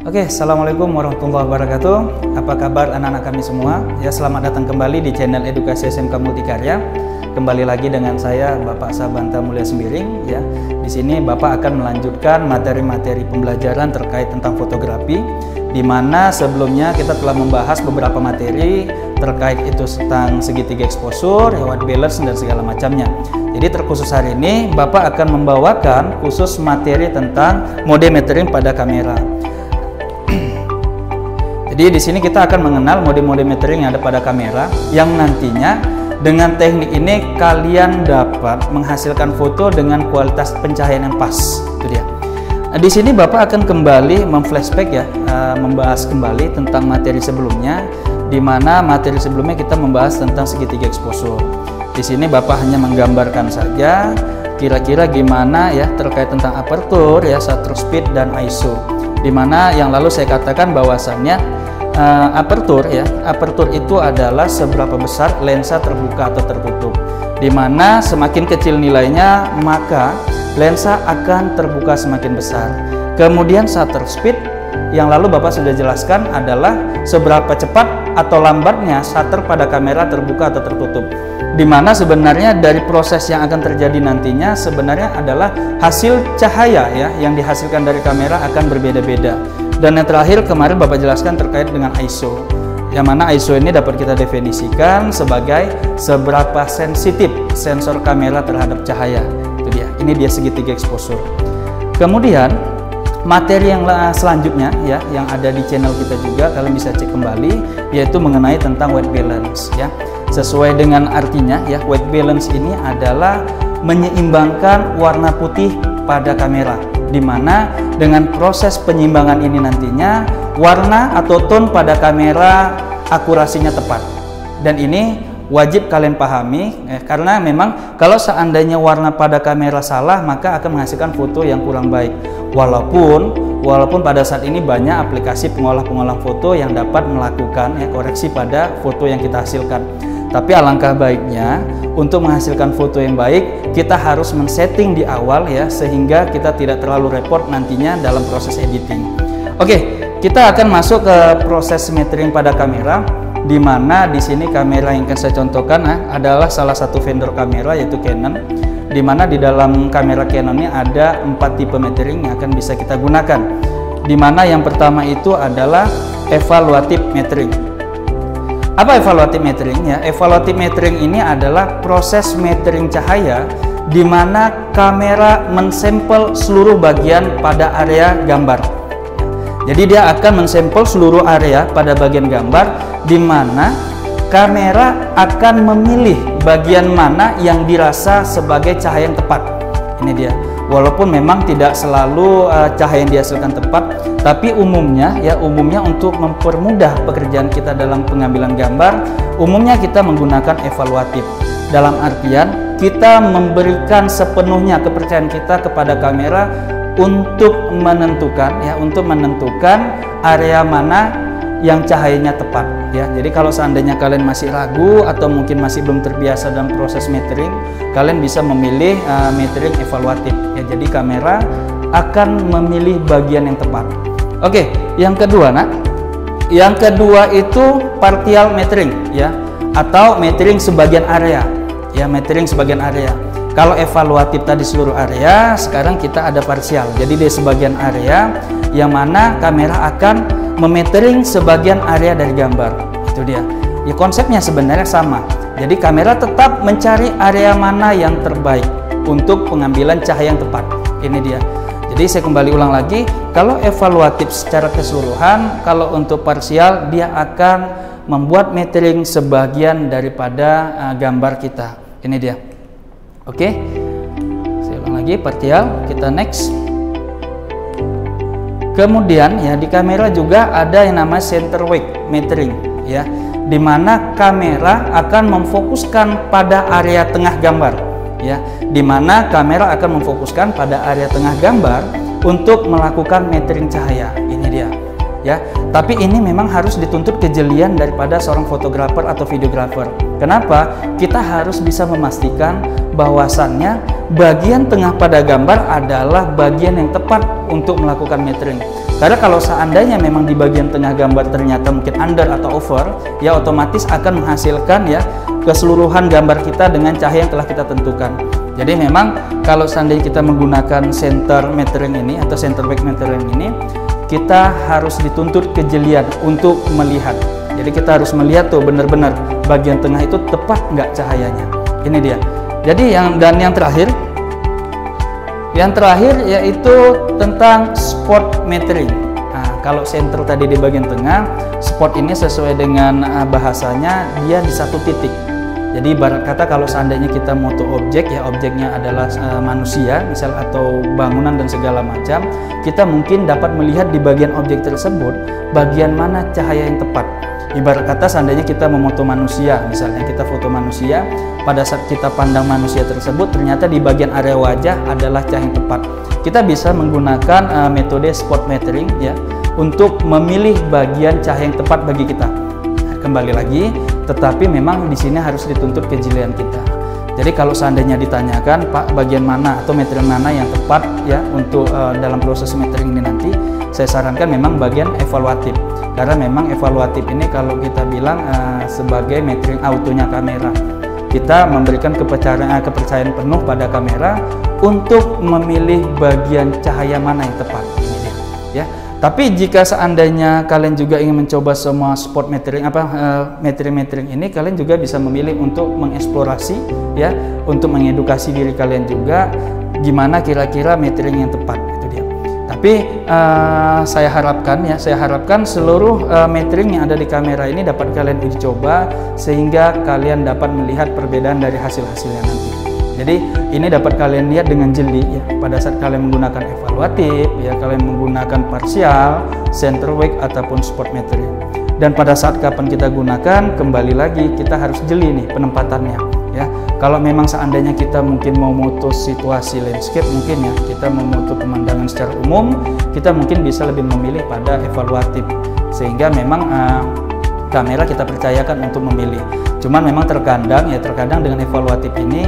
Oke, Assalamualaikum warahmatullahi wabarakatuh. Apa kabar anak-anak kami semua? Ya, selamat datang kembali di channel Edukasi SMK Multikarya. Kembali lagi dengan saya, Bapak Sabanta Mulya Sembiring. Ya, di sini Bapak akan melanjutkan materi-materi pembelajaran terkait tentang fotografi, di mana sebelumnya kita telah membahas beberapa materi terkait itu tentang segitiga exposure, white balance, dan segala macamnya. Jadi terkhusus hari ini Bapak akan membawakan khusus materi tentang mode metering pada kamera. Jadi di sini kita akan mengenal mode-mode metering yang ada pada kamera, yang nantinya dengan teknik ini kalian dapat menghasilkan foto dengan kualitas pencahayaan yang pas. Itu dia. Nah, di sini Bapak akan kembali memflashback ya, membahas kembali tentang materi sebelumnya, di mana materi sebelumnya kita membahas tentang segitiga exposure. Di sini Bapak hanya menggambarkan saja kira-kira gimana ya terkait tentang aperture ya, shutter speed, dan ISO. Di mana yang lalu saya katakan bahwasannya aperture itu adalah seberapa besar lensa terbuka atau tertutup, di mana semakin kecil nilainya maka lensa akan terbuka semakin besar. Kemudian shutter speed yang lalu Bapak sudah jelaskan adalah seberapa cepat atau lambatnya shutter pada kamera terbuka atau tertutup, di mana sebenarnya dari proses yang akan terjadi nantinya sebenarnya adalah hasil cahaya ya yang dihasilkan dari kamera akan berbeda-beda. Dan yang terakhir kemarin Bapak jelaskan terkait dengan ISO, yang mana ISO ini dapat kita definisikan sebagai seberapa sensitif sensor kamera terhadap cahaya. Itu dia, ini dia segitiga exposure. Kemudian materi yang selanjutnya ya yang ada di channel kita juga kalian bisa cek kembali, yaitu mengenai tentang white balance ya. Sesuai dengan artinya ya, white balance ini adalah menyeimbangkan warna putih pada kamera, di mana dengan proses penyeimbangan ini nantinya warna atau tone pada kamera akurasinya tepat. Dan ini wajib kalian pahami karena memang kalau seandainya warna pada kamera salah maka akan menghasilkan foto yang kurang baik. Walaupun pada saat ini banyak aplikasi pengolah foto yang dapat melakukan koreksi pada foto yang kita hasilkan. Tapi alangkah baiknya untuk menghasilkan foto yang baik kita harus men-setting di awal ya, sehingga kita tidak terlalu repot nantinya dalam proses editing. Oke, kita akan masuk ke proses metering pada kamera, di mana di sini kamera yang akan saya contohkan adalah salah satu vendor kamera yaitu Canon, di mana di dalam kamera Canon ini ada 4 tipe metering yang akan bisa kita gunakan. Di mana yang pertama itu adalah evaluative metering. Apa evaluative metering ya? Evaluative metering ini adalah proses metering cahaya di mana kamera mensampel seluruh bagian pada area gambar. Jadi dia akan mensampel seluruh area pada bagian gambar, di mana kamera akan memilih bagian mana yang dirasa sebagai cahaya yang tepat. Ini dia. Walaupun memang tidak selalu cahaya yang dihasilkan tepat, tapi umumnya untuk mempermudah pekerjaan kita dalam pengambilan gambar, umumnya kita menggunakan evaluatif. Dalam artian kita memberikan sepenuhnya kepercayaan kita kepada kamera untuk menentukan area mana yang cahayanya tepat ya. Jadi kalau seandainya kalian masih ragu atau mungkin masih belum terbiasa dalam proses metering, kalian bisa memilih metering evaluatif ya. Jadi kamera akan memilih bagian yang tepat. Oke, yang kedua Yang kedua itu partial metering ya, atau metering sebagian area. Ya, metering sebagian area. Kalau evaluatif tadi seluruh area, sekarang kita ada parsial. Jadi di sebagian area yang mana kamera akan memetering sebagian area dari gambar. Itu dia. Ya, konsepnya sebenarnya sama. Jadi kamera tetap mencari area mana yang terbaik untuk pengambilan cahaya yang tepat. Ini dia. Jadi saya kembali ulang lagi, kalau evaluatif secara keseluruhan, kalau untuk parsial dia akan membuat metering sebagian daripada gambar kita. Ini dia. Oke. Saya ulang lagi, partial, kita next. Kemudian ya di kamera juga ada yang namanya center weight metering ya, di mana kamera akan memfokuskan pada area tengah gambar ya, di mana kamera akan memfokuskan pada area tengah gambar untuk melakukan metering cahaya. Ini dia ya. Tapi ini memang harus dituntut kejelian daripada seorang fotografer atau videografer. Kenapa? Kita harus bisa memastikan bahwasannya bagian tengah pada gambar adalah bagian yang tepat untuk melakukan metering. Karena kalau seandainya memang di bagian tengah gambar ternyata mungkin under atau over, ya otomatis akan menghasilkan ya keseluruhan gambar kita dengan cahaya yang telah kita tentukan. Jadi memang kalau seandainya kita menggunakan center metering ini atau center back metering ini, kita harus dituntut kejelian untuk melihat. Jadi kita harus melihat tuh benar-benar bagian tengah itu tepat nggak cahayanya. Ini dia. Jadi yang terakhir yaitu tentang spot metering. Nah, kalau center tadi di bagian tengah, spot ini sesuai dengan bahasanya dia di satu titik. Jadi ibarat kata kalau seandainya kita moto objek, ya objeknya adalah manusia misal atau bangunan dan segala macam, kita mungkin dapat melihat di bagian objek tersebut bagian mana cahaya yang tepat. Ibarat kata seandainya kita memoto manusia, misalnya kita foto manusia, pada saat kita pandang manusia tersebut ternyata di bagian area wajah adalah cahaya yang tepat. Kita bisa menggunakan metode spot metering ya untuk memilih bagian cahaya yang tepat bagi kita. Nah, kembali lagi, tetapi memang di sini harus dituntut kejelian kita. Jadi kalau seandainya ditanyakan Pak bagian mana atau metering mana yang tepat ya untuk dalam proses metering ini nanti, saya sarankan memang bagian evaluatif. Karena memang evaluatif ini kalau kita bilang sebagai metering autonya kamera, kita memberikan kepercayaan penuh pada kamera untuk memilih bagian cahaya mana yang tepat. Ini dia, ya. Tapi jika seandainya kalian juga ingin mencoba semua spot metering metering ini, kalian juga bisa memilih untuk mengeksplorasi ya, untuk mengedukasi diri kalian juga gimana kira-kira metering yang tepat. Tapi saya harapkan seluruh metering yang ada di kamera ini dapat kalian uji coba sehingga kalian dapat melihat perbedaan dari hasil-hasilnya nanti. Jadi ini dapat kalian lihat dengan jeli ya pada saat kalian menggunakan evaluatif ya, kalian menggunakan parsial, center wake ataupun spot metering. Dan pada saat kapan kita gunakan, kembali lagi kita harus jeli nih penempatannya ya. Kalau memang seandainya kita mungkin mau moto situasi landscape, mungkin ya kita memoto pemandangan secara umum, kita mungkin bisa lebih memilih pada evaluatif sehingga memang kamera kita percayakan untuk memilih. Cuman memang terkadang dengan evaluatif ini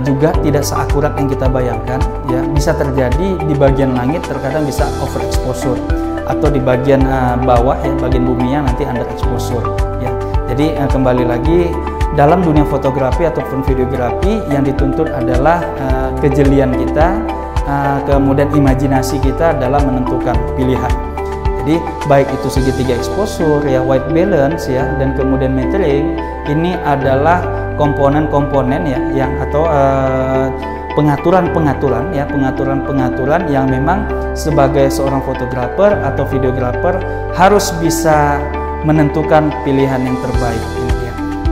juga tidak seakurat yang kita bayangkan ya, bisa terjadi di bagian langit terkadang bisa overexposure atau di bagian bawah ya, bagian buminya nanti underexposure ya. Jadi kembali lagi, dalam dunia fotografi ataupun videografi yang dituntut adalah kejelian kita, kemudian imajinasi kita dalam menentukan pilihan. Jadi baik itu segitiga exposure ya, white balance ya, dan kemudian metering, ini adalah komponen-komponen ya yang atau pengaturan-pengaturan yang memang sebagai seorang fotografer atau videografer harus bisa menentukan pilihan yang terbaik.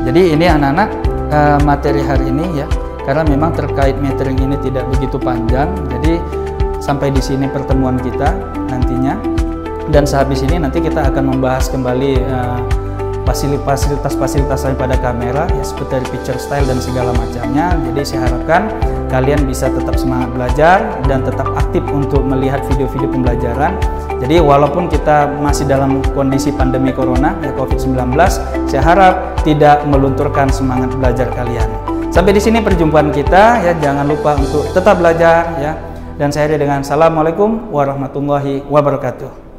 Jadi ini anak-anak materi hari ini ya, karena memang terkait metering ini tidak begitu panjang. Jadi sampai di sini pertemuan kita nantinya, dan sehabis ini nanti kita akan membahas kembali fasilitas-fasilitas lain pada kamera ya, seperti picture style dan segala macamnya. Jadi saya harapkan kalian bisa tetap semangat belajar dan tetap aktif untuk melihat video-video pembelajaran. Jadi walaupun kita masih dalam kondisi pandemi corona ya, COVID-19, saya harap tidak melunturkan semangat belajar kalian. Sampai di sini perjumpaan kita ya, jangan lupa untuk tetap belajar ya. Dan saya dengan Assalamualaikum warahmatullahi wabarakatuh.